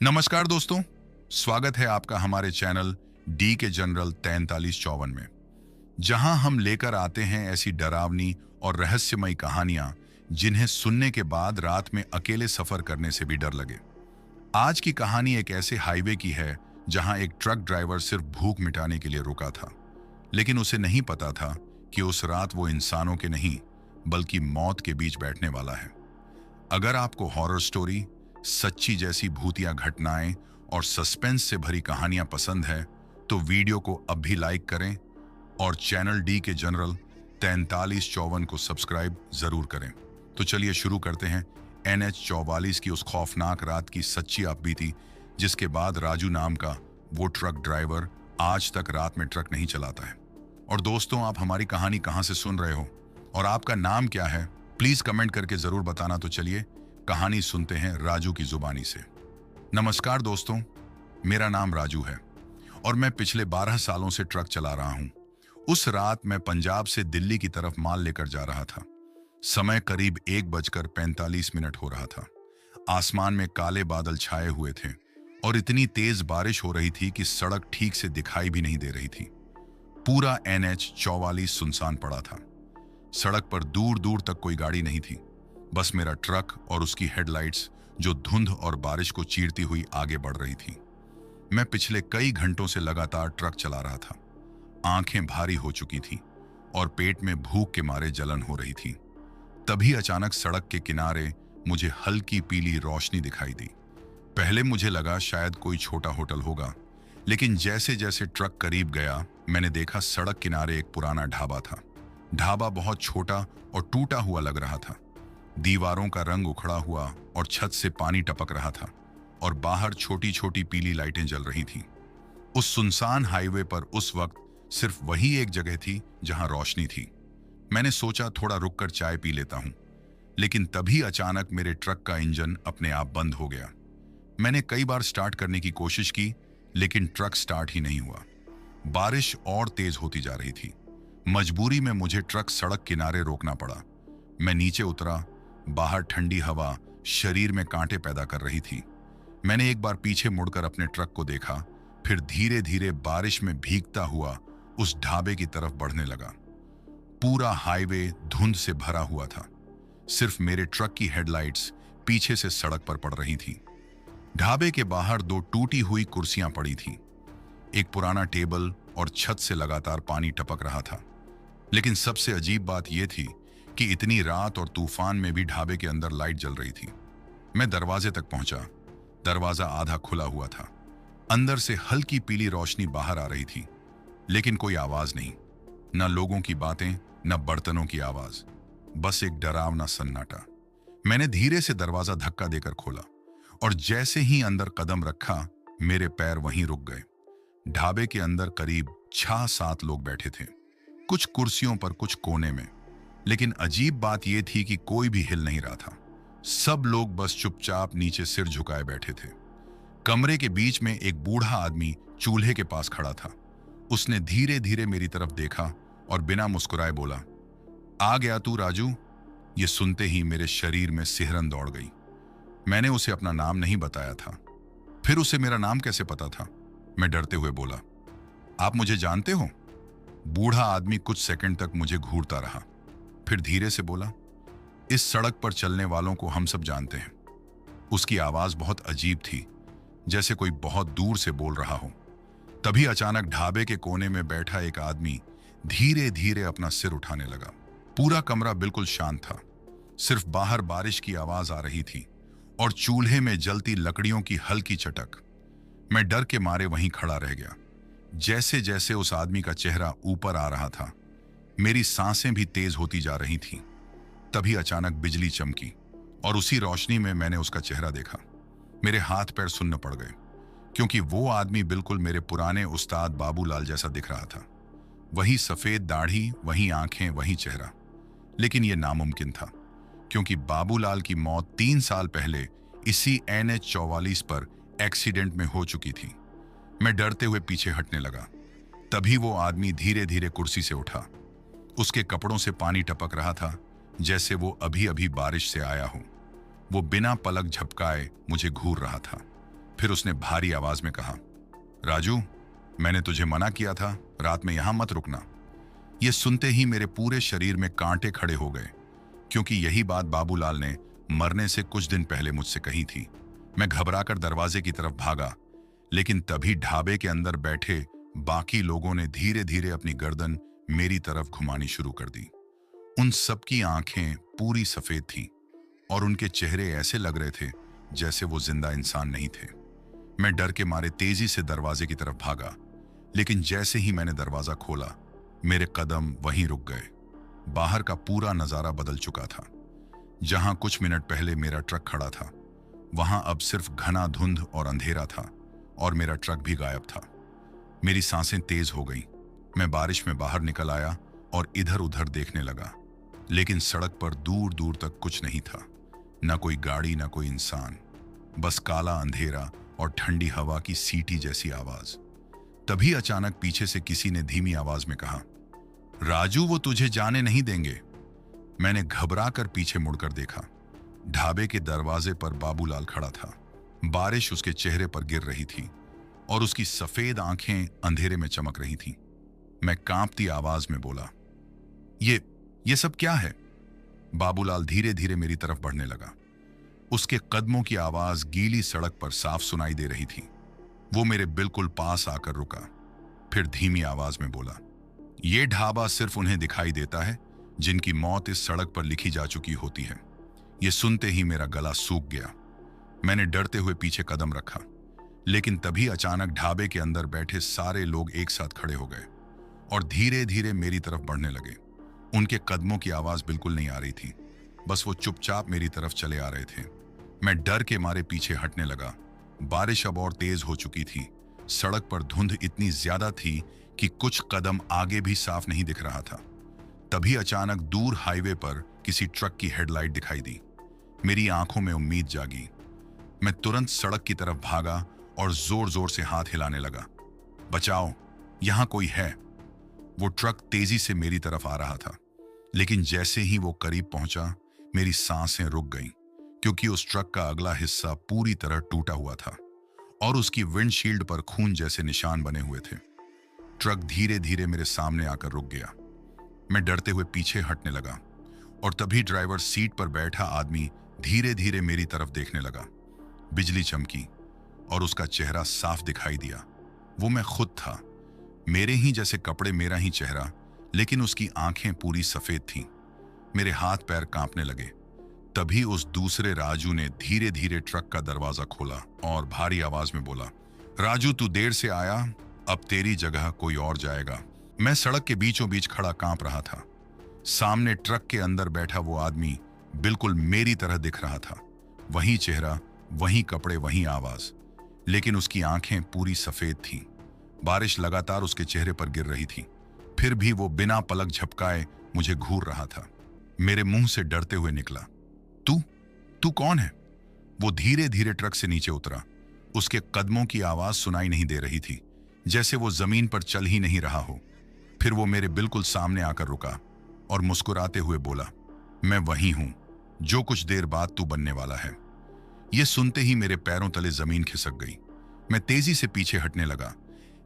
नमस्कार दोस्तों, स्वागत है आपका हमारे चैनल डी के जनरल 4354 में, जहां हम लेकर आते हैं ऐसी डरावनी और रहस्यमयी कहानियां जिन्हें सुनने के बाद रात में अकेले सफर करने से भी डर लगे। आज की कहानी एक ऐसे हाईवे की है जहां एक ट्रक ड्राइवर सिर्फ भूख मिटाने के लिए रुका था, लेकिन उसे नहीं पता था कि उस रात वो इंसानों के नहीं बल्कि मौत के बीच बैठने वाला है। अगर आपको हॉरर स्टोरी, सच्ची जैसी भूतिया घटनाएं और सस्पेंस से भरी कहानियां पसंद है तो वीडियो को अब भी लाइक करें और चैनल डी के जनरल 4354 को सब्सक्राइब जरूर करें। तो चलिए शुरू करते हैं NH 44 की उस खौफनाक रात की सच्ची आपबीती, जिसके बाद राजू नाम का वो ट्रक ड्राइवर आज तक रात में ट्रक नहीं चलाता है। और दोस्तों, आप हमारी कहानी कहां से सुन रहे हो और आपका नाम क्या है, प्लीज कमेंट करके जरूर बताना। तो चलिए कहानी सुनते हैं राजू की जुबानी से। नमस्कार दोस्तों, मेरा नाम राजू है और मैं पिछले 12 सालों से ट्रक चला रहा हूं। उस रात मैं पंजाब से दिल्ली की तरफ माल लेकर जा रहा था। समय करीब 1:45 हो रहा था। आसमान में काले बादल छाए हुए थे और इतनी तेज बारिश हो रही थी कि सड़क ठीक से दिखाई भी नहीं दे रही थी। पूरा NH 44 सुनसान पड़ा था। सड़क पर दूर दूर तक कोई गाड़ी नहीं थी, बस मेरा ट्रक और उसकी हेडलाइट्स जो धुंध और बारिश को चीरती हुई आगे बढ़ रही थी। मैं पिछले कई घंटों से लगातार ट्रक चला रहा था। आंखें भारी हो चुकी थीं और पेट में भूख के मारे जलन हो रही थी। तभी अचानक सड़क के किनारे मुझे हल्की पीली रोशनी दिखाई दी। पहले मुझे लगा शायद कोई छोटा होटल होगा, लेकिन जैसे जैसे ट्रक करीब गया मैंने देखा सड़क किनारे एक पुराना ढाबा था। ढाबा बहुत छोटा और टूटा हुआ लग रहा था। दीवारों का रंग उखड़ा हुआ और छत से पानी टपक रहा था और बाहर छोटी छोटी पीली लाइटें जल रही थीं। उस सुनसान हाईवे पर उस वक्त सिर्फ वही एक जगह थी जहां रोशनी थी। मैंने सोचा थोड़ा रुककर चाय पी लेता हूं, लेकिन तभी अचानक मेरे ट्रक का इंजन अपने आप बंद हो गया। मैंने कई बार स्टार्ट करने की कोशिश की, लेकिन ट्रक स्टार्ट ही नहीं हुआ। बारिश और तेज होती जा रही थी। मजबूरी में मुझे ट्रक सड़क किनारे रोकना पड़ा। मैं नीचे उतरा। बाहर ठंडी हवा शरीर में कांटे पैदा कर रही थी। मैंने एक बार पीछे मुड़कर अपने ट्रक को देखा, फिर धीरे धीरे बारिश में भीगता हुआ उस ढाबे की तरफ बढ़ने लगा। पूरा हाईवे धुंध से भरा हुआ था। सिर्फ मेरे ट्रक की हेडलाइट्स पीछे से सड़क पर पड़ रही थी। ढाबे के बाहर 2 टूटी हुई कुर्सियां पड़ी थीं, एक पुराना टेबल और छत से लगातार पानी टपक रहा था। लेकिन सबसे अजीब बात यह थी कि इतनी रात और तूफान में भी ढाबे के अंदर लाइट जल रही थी। मैं दरवाजे तक पहुंचा। दरवाजा आधा खुला हुआ था। अंदर से हल्की पीली रोशनी बाहर आ रही थी, लेकिन कोई आवाज नहीं। न लोगों की बातें, न बर्तनों की आवाज, बस एक डरावना सन्नाटा। मैंने धीरे से दरवाजा धक्का देकर खोला और जैसे ही अंदर कदम रखा मेरे पैर वहीं रुक गए। ढाबे के अंदर करीब 6-7 लोग बैठे थे, कुछ कुर्सियों पर, कुछ कोने में। लेकिन अजीब बात यह थी कि कोई भी हिल नहीं रहा था। सब लोग बस चुपचाप नीचे सिर झुकाए बैठे थे। कमरे के बीच में एक बूढ़ा आदमी चूल्हे के पास खड़ा था। उसने धीरे धीरे मेरी तरफ देखा और बिना मुस्कुराए बोला, "आ गया तू राजू?" ये सुनते ही मेरे शरीर में सिहरन दौड़ गई। मैंने उसे अपना नाम नहीं बताया था। फिर उसे मेरा नाम कैसे पता था? मैं डरते हुए बोला, "आप मुझे जानते हो?" बूढ़ा आदमी कुछ सेकंड तक मुझे घूरता रहा, फिर धीरे से बोला, "इस सड़क पर चलने वालों को हम सब जानते हैं।" उसकी आवाज बहुत अजीब थी, जैसे कोई बहुत दूर से बोल रहा हो। तभी अचानक ढाबे के कोने में बैठा एक आदमी धीरे धीरे अपना सिर उठाने लगा। पूरा कमरा बिल्कुल शांत था। सिर्फ बाहर बारिश की आवाज आ रही थी और चूल्हे में जलती लकड़ियों की हल्की चटक। मैं डर के मारे वहीं खड़ा रह गया। जैसे जैसे उस आदमी का चेहरा ऊपर आ रहा था, मेरी सांसें भी तेज होती जा रही थीं। तभी अचानक बिजली चमकी और उसी रोशनी में मैंने उसका चेहरा देखा। मेरे हाथ पैर सुन्न पड़ गए, क्योंकि वो आदमी बिल्कुल मेरे पुराने उस्ताद बाबूलाल जैसा दिख रहा था। वही सफेद दाढ़ी, वही आंखें, वही चेहरा। लेकिन यह नामुमकिन था, क्योंकि बाबूलाल की मौत 3 साल पहले इसी NH 44 पर एक्सीडेंट में हो चुकी थी। मैं डरते हुए पीछे हटने लगा। तभी वो आदमी धीरे धीरे कुर्सी से उठा। उसके कपड़ों से पानी टपक रहा था, जैसे वो अभी अभी बारिश से आया हो। वो बिना पलक झपकाए मुझे घूर रहा था, फिर उसने भारी आवाज में कहा, राजू, मैंने तुझे मना किया था रात में यहां मत रुकना। यह सुनते ही मेरे पूरे शरीर में कांटे खड़े हो गए, क्योंकि यही बात बाबूलाल ने मरने से कुछ दिन पहले मुझसे कही थी। मैं घबराकर दरवाजे की तरफ भागा, लेकिन तभी ढाबे के अंदर बैठे बाकी लोगों ने धीरे धीरे अपनी गर्दन मेरी तरफ घुमानी शुरू कर दी। उन सबकी आंखें पूरी सफेद थीं और उनके चेहरे ऐसे लग रहे थे जैसे वो जिंदा इंसान नहीं थे। मैं डर के मारे तेजी से दरवाजे की तरफ भागा, लेकिन जैसे ही मैंने दरवाजा खोला, मेरे कदम वहीं रुक गए। बाहर का पूरा नजारा बदल चुका था। जहां कुछ मिनट पहले मेरा ट्रक खड़ा था, वहां अब सिर्फ घना धुंध और अंधेरा था, और मेरा ट्रक भी गायब था। मेरी सांसें तेज हो गईं। मैं बारिश में बाहर निकल आया और इधर उधर देखने लगा, लेकिन सड़क पर दूर दूर तक कुछ नहीं था। न कोई गाड़ी, न कोई इंसान, बस काला अंधेरा और ठंडी हवा की सीटी जैसी आवाज। तभी अचानक पीछे से किसी ने धीमी आवाज में कहा, राजू, वो तुझे जाने नहीं देंगे। मैंने घबराकर पीछे मुड़कर देखा। ढाबे के दरवाजे पर बाबूलाल खड़ा था। बारिश उसके चेहरे पर गिर रही थी और उसकी सफेद आंखें अंधेरे में चमक रही थीं। मैं कांपती आवाज में बोला, ये सब क्या है? बाबूलाल धीरे धीरे मेरी तरफ बढ़ने लगा। उसके कदमों की आवाज गीली सड़क पर साफ सुनाई दे रही थी। वो मेरे बिल्कुल पास आकर रुका, फिर धीमी आवाज में बोला, ये ढाबा सिर्फ उन्हें दिखाई देता है जिनकी मौत इस सड़क पर लिखी जा चुकी होती है। ये सुनते ही मेरा गला सूख गया। मैंने डरते हुए पीछे कदम रखा, लेकिन तभी अचानक ढाबे के अंदर बैठे सारे लोग एक साथ खड़े हो गए और धीरे धीरे मेरी तरफ बढ़ने लगे। उनके कदमों की आवाज बिल्कुल नहीं आ रही थी, बस वो चुपचाप मेरी तरफ चले आ रहे थे। मैं डर के मारे पीछे हटने लगा। बारिश अब और तेज हो चुकी थी। सड़क पर धुंध इतनी ज्यादा थी कि कुछ कदम आगे भी साफ नहीं दिख रहा था। तभी अचानक दूर हाईवे पर किसी ट्रक की हेडलाइट दिखाई दी। मेरी आंखों में उम्मीद जागी। मैं तुरंत सड़क की तरफ भागा और जोर जोर से हाथ हिलाने लगा, बचाओ, यहां कोई है। वो ट्रक तेजी से मेरी तरफ आ रहा था, लेकिन जैसे ही वो करीब पहुंचा, मेरी सांसें रुक गईं, क्योंकि उस ट्रक का अगला हिस्सा पूरी तरह टूटा हुआ था और उसकी विंडशील्ड पर खून जैसे निशान बने हुए थे। ट्रक धीरे धीरे मेरे सामने आकर रुक गया। मैं डरते हुए पीछे हटने लगा और तभी ड्राइवर सीट पर बैठा आदमी धीरे धीरे मेरी तरफ देखने लगा। बिजली चमकी और उसका चेहरा साफ दिखाई दिया। वो मैं खुद था, मेरे ही जैसे कपड़े, मेरा ही चेहरा, लेकिन उसकी आंखें पूरी सफेद थीं। मेरे हाथ पैर कांपने लगे। तभी उस दूसरे राजू ने धीरे धीरे ट्रक का दरवाजा खोला और भारी आवाज में बोला, राजू, तू देर से आया, अब तेरी जगह कोई और जाएगा। मैं सड़क के बीचों बीच खड़ा कांप रहा था। सामने ट्रक के अंदर बैठा वो आदमी बिल्कुल मेरी तरह दिख रहा था। वही चेहरा, वही कपड़े, वही आवाज, लेकिन उसकी आंखें पूरी सफेद थीं। बारिश लगातार उसके चेहरे पर गिर रही थी, फिर भी वो बिना पलक झपकाए मुझे घूर रहा था। मेरे मुंह से डरते हुए निकला, तू कौन है? वो धीरे धीरे ट्रक से नीचे उतरा। उसके कदमों की आवाज सुनाई नहीं दे रही थी, जैसे वो जमीन पर चल ही नहीं रहा हो। फिर वो मेरे बिल्कुल सामने आकर रुका और मुस्कुराते हुए बोला, मैं वही हूं जो कुछ देर बाद तू बनने वाला है। ये सुनते ही मेरे पैरों तले जमीन खिसक गई। मैं तेजी से पीछे हटने लगा,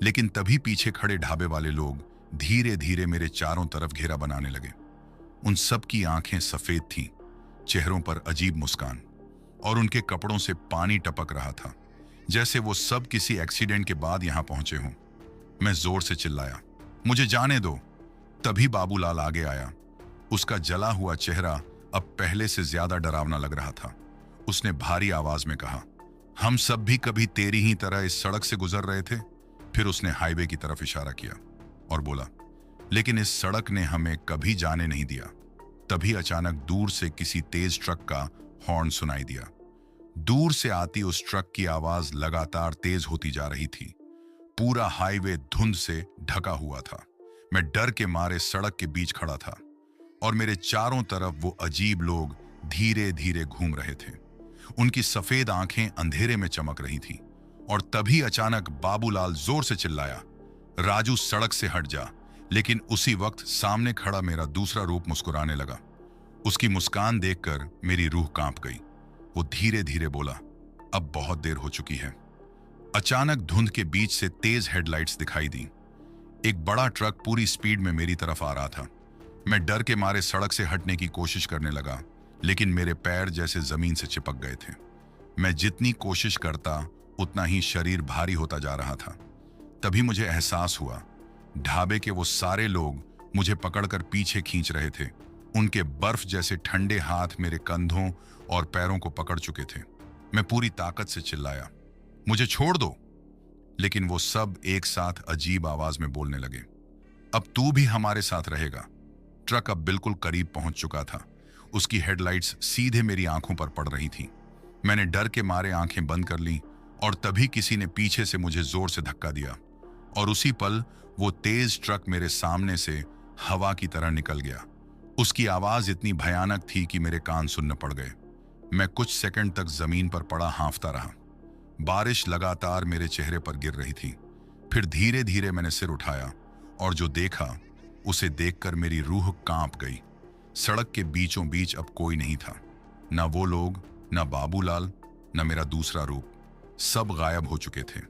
लेकिन तभी पीछे खड़े ढाबे वाले लोग धीरे धीरे मेरे चारों तरफ घेरा बनाने लगे। उन सब की आंखें सफेद थीं, चेहरों पर अजीब मुस्कान, और उनके कपड़ों से पानी टपक रहा था, जैसे वो सब किसी एक्सीडेंट के बाद यहां पहुंचे हों। मैं जोर से चिल्लाया, मुझे जाने दो। तभी बाबूलाल आगे आया। उसका जला हुआ चेहरा अब पहले से ज्यादा डरावना लग रहा था। उसने भारी आवाज में कहा, हम सब भी कभी तेरी ही तरह इस सड़क से गुजर रहे थे। फिर उसने हाईवे की तरफ इशारा किया और बोला, लेकिन इस सड़क ने हमें कभी जाने नहीं दिया। तभी अचानक दूर से किसी तेज ट्रक का हॉर्न सुनाई दिया। दूर से आती उस ट्रक की आवाज लगातार तेज होती जा रही थी। पूरा हाईवे धुंध से ढका हुआ था। मैं डर के मारे सड़क के बीच खड़ा था और मेरे चारों तरफ वो अजीब लोग धीरे धीरे घूम रहे थे। उनकी सफेद आंखें अंधेरे में चमक रही थीं। और तभी अचानक बाबूलाल जोर से चिल्लाया, राजू, सड़क से हट जा। लेकिन उसी वक्त सामने खड़ा मेरा दूसरा रूप मुस्कुराने लगा। उसकी मुस्कान देखकर मेरी रूह कांप गई। वो धीरे धीरे बोला, अब बहुत देर हो चुकी है, अचानक धुंध के बीच से तेज हेडलाइट्स दिखाई दी। एक बड़ा ट्रक पूरी स्पीड में मेरी तरफ आ रहा था। मैं डर के मारे सड़क से हटने की कोशिश करने लगा, लेकिन मेरे पैर जैसे जमीन से चिपक गए थे। मैं जितनी कोशिश करता उतना ही शरीर भारी होता जा रहा था। तभी मुझे एहसास हुआ, ढाबे के वो सारे लोग मुझे पकड़कर पीछे खींच रहे थे। उनके बर्फ जैसे ठंडे हाथ मेरे कंधों और पैरों को पकड़ चुके थे। मैं पूरी ताकत से चिल्लाया, मुझे छोड़ दो, लेकिन वो सब एक साथ अजीब आवाज में बोलने लगे, अब तू भी हमारे साथ रहेगा। ट्रक अब बिल्कुल करीब पहुंच चुका था। उसकी हेडलाइट्स सीधे मेरी आंखों पर पड़ रही थीं। मैंने डर के मारे आंखें बंद कर लीं और तभी किसी ने पीछे से मुझे जोर से धक्का दिया और उसी पल वो तेज ट्रक मेरे सामने से हवा की तरह निकल गया। उसकी आवाज इतनी भयानक थी कि मेरे कान सुन्न पड़ गए। मैं कुछ सेकंड तक जमीन पर पड़ा हांफता रहा। बारिश लगातार मेरे चेहरे पर गिर रही थी। फिर धीरे धीरे मैंने सिर उठाया और जो देखा उसे देखकर मेरी रूह कांप गई। सड़क के बीचों बीच अब कोई नहीं था, ना वो लोग, ना बाबूलाल, ना मेरा दूसरा रूप। सब गायब हो चुके थे।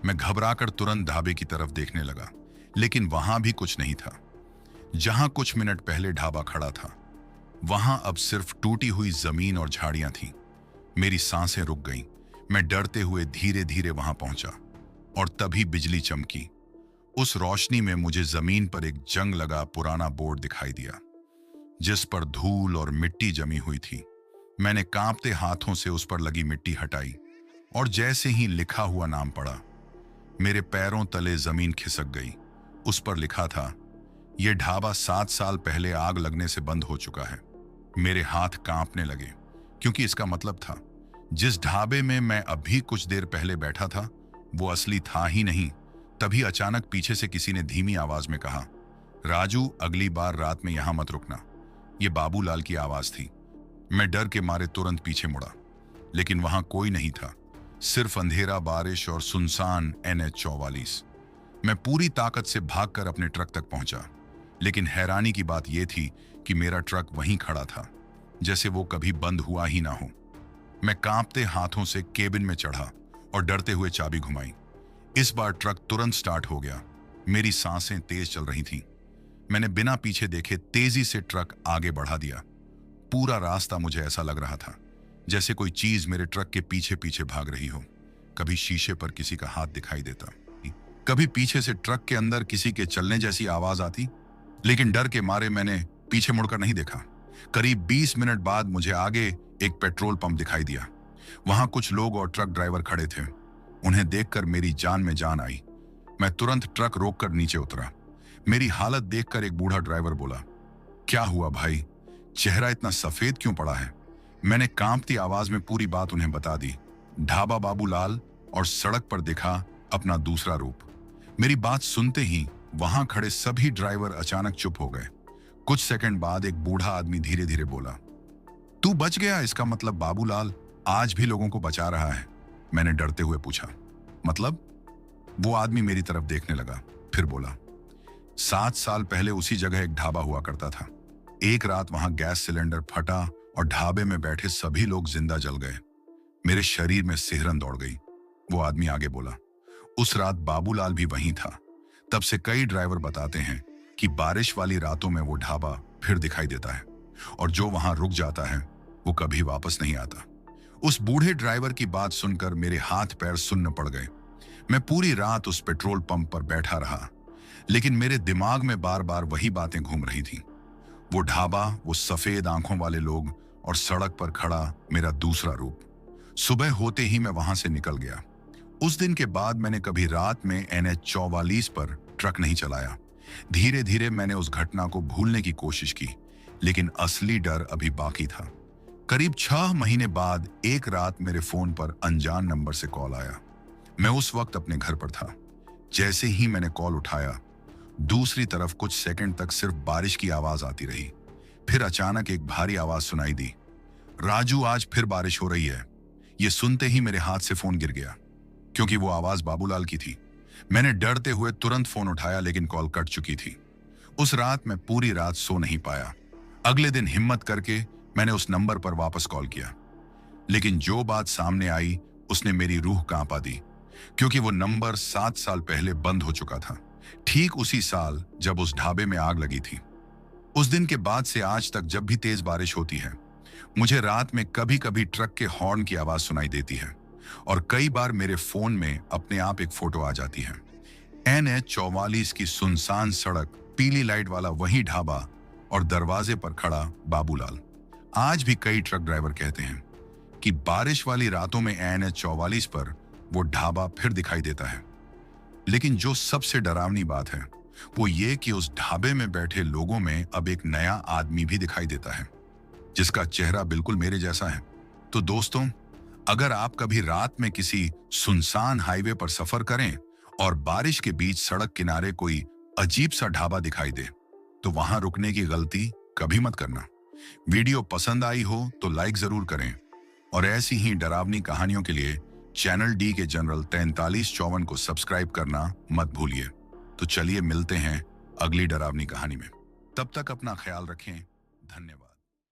मैं घबराकर तुरंत ढाबे की तरफ देखने लगा, लेकिन वहां भी कुछ नहीं था। जहां कुछ मिनट पहले ढाबा खड़ा था, वहां अब सिर्फ टूटी हुई जमीन और झाड़ियां थीं। मेरी सांसें रुक गईं। मैं डरते हुए धीरे धीरे वहां पहुंचा और तभी बिजली चमकी। उस रोशनी में मुझे जमीन पर एक जंग लगा पुराना बोर्ड दिखाई दिया, जिस पर धूल और मिट्टी जमी हुई थी। मैंने कांपते हाथों से उस पर लगी मिट्टी हटाई और जैसे ही लिखा हुआ नाम पढ़ा, मेरे पैरों तले जमीन खिसक गई। उस पर लिखा था, यह ढाबा 7 साल पहले आग लगने से बंद हो चुका है। मेरे हाथ कांपने लगे, क्योंकि इसका मतलब था जिस ढाबे में मैं अभी कुछ देर पहले बैठा था वो असली था ही नहीं। तभी अचानक पीछे से किसी ने धीमी आवाज में कहा, राजू, अगली बार रात में यहां मत रुकना। ये बाबूलाल की आवाज थी। मैं डर के मारे तुरंत पीछे मुड़ा, लेकिन वहां कोई नहीं था, सिर्फ अंधेरा, बारिश और सुनसान NH 44। मैं पूरी ताकत से भागकर अपने ट्रक तक पहुंचा, लेकिन हैरानी की बात यह थी कि मेरा ट्रक वहीं खड़ा था, जैसे वो कभी बंद हुआ ही ना हो। मैं कांपते हाथों से केबिन में चढ़ा और डरते हुए चाबी घुमाई। इस बार ट्रक तुरंत स्टार्ट हो गया। मेरी सांसें तेज चल रही थीं। मैंने बिना पीछे देखे तेजी से ट्रक आगे बढ़ा दिया। पूरा रास्ता मुझे ऐसा लग रहा था जैसे कोई चीज मेरे ट्रक के पीछे पीछे भाग रही हो। कभी शीशे पर किसी का हाथ दिखाई देता, कभी पीछे से ट्रक के अंदर किसी के चलने जैसी आवाज आती, लेकिन डर के मारे मैंने पीछे मुड़कर नहीं देखा। करीब 20 मिनट बाद मुझे आगे एक पेट्रोल पंप दिखाई दिया। वहां कुछ लोग और ट्रक ड्राइवर खड़े थे। उन्हें देखकर मेरी जान में जान आई। मैं तुरंत ट्रक रोककर नीचे उतरा। मेरी हालत देखकर एक बूढ़ा ड्राइवर बोला, क्या हुआ भाई, चेहरा इतना सफेद क्यों पड़ा है? मैंने कांपती आवाज में पूरी बात उन्हें बता दी। ढाबा बाबूलाल और सड़क पर दिखा अपना दूसरा रूप। मेरी बात सुनते ही वहां खड़े सभी ड्राइवर अचानक चुप हो गए। कुछ सेकंड बाद एक बूढ़ा आदमी धीरे धीरे बोला, तू बच गया, इसका मतलब बाबूलाल आज भी लोगों को बचा रहा है। मैंने डरते हुए पूछा, मतलब? वो आदमी मेरी तरफ देखने लगा, फिर बोला, 7 साल पहले उसी जगह एक ढाबा हुआ करता था। एक रात वहां गैस सिलेंडर फटा और ढाबे में बैठे सभी लोग जिंदा जल गए। मेरे शरीर में सिहरन दौड़ गई। वो आदमी आगे बोला, उस रात बाबूलाल भी वहीं था। तब से कई ड्राइवर बताते हैं कि बारिश वाली रातों में वो ढाबा फिर दिखाई देता है और जो वहां रुक जाता है वो कभी वापस नहीं आता। उस बूढ़े ड्राइवर की बात सुनकर मेरे हाथ पैर सुन्न पड़ गए। मैं पूरी रात उस पेट्रोल पंप पर बैठा रहा, लेकिन मेरे दिमाग में बार बार वही बातें घूम रही थीं। वो ढाबा, वो सफेद आंखों वाले लोग और सड़क पर खड़ा मेरा दूसरा रूप। सुबह होते ही मैं वहां से निकल गया। उस दिन के बाद मैंने कभी रात में NH 44 पर ट्रक नहीं चलाया। धीरे धीरे मैंने उस घटना को भूलने की कोशिश की, लेकिन असली डर अभी बाकी था। करीब 6 महीने बाद एक रात मेरे फोन पर अनजान नंबर से कॉल आया। मैं उस वक्त अपने घर पर था। जैसे ही मैंने कॉल उठाया, दूसरी तरफ कुछ सेकंड तक सिर्फ बारिश की आवाज आती रही। फिर अचानक एक भारी आवाज सुनाई दी, राजू, आज फिर बारिश हो रही है। ये सुनते ही मेरे हाथ से फोन गिर गया, क्योंकि वो आवाज बाबूलाल की थी। मैंने डरते हुए तुरंत फोन उठाया, लेकिन कॉल कट चुकी थी। उस रात मैं पूरी रात सो नहीं पाया। अगले दिन हिम्मत करके मैंने उस नंबर पर वापस कॉल किया, लेकिन जो बात सामने आई उसने मेरी रूह कांपा दी। क्योंकि वो नंबर 7 साल पहले बंद हो चुका था, ठीक उसी साल जब उस ढाबे में आग लगी थी। उस दिन के बाद से आज तक जब भी तेज बारिश होती है, मुझे रात में कभी कभी ट्रक के हॉर्न की आवाज सुनाई देती है और कई बार मेरे फोन में अपने आप एक फोटो आ जाती है। NH-44 की सुनसान सड़क, पीली लाइट वाला वही ढाबा और दरवाजे पर खड़ा बाबूलाल। आज भी कई ट्रक ड्राइवर कहते हैं कि बारिश वाली रातों में NH-44 पर वो ढाबा फिर दिखाई देता है। लेकिन जो सबसे डरावनी बात है वो ये कि उस ढाबे में बैठे लोगों में अब एक नया आदमी भी दिखाई देता है, जिसका चेहरा बिल्कुल मेरे जैसा है। तो दोस्तों, अगर आप कभी रात में किसी सुनसान हाईवे पर सफर करें और बारिश के बीच सड़क किनारे कोई अजीब सा ढाबा दिखाई दे, तो वहां रुकने की गलती कभी मत करना। वीडियो पसंद आई हो तो लाइक जरूर करें और ऐसी ही डरावनी कहानियों के लिए चैनल डी के जनरल 4354 को सब्सक्राइब करना मत भूलिए। तो चलिए मिलते हैं अगली डरावनी कहानी में। तब तक अपना ख्याल रखें। धन्यवाद।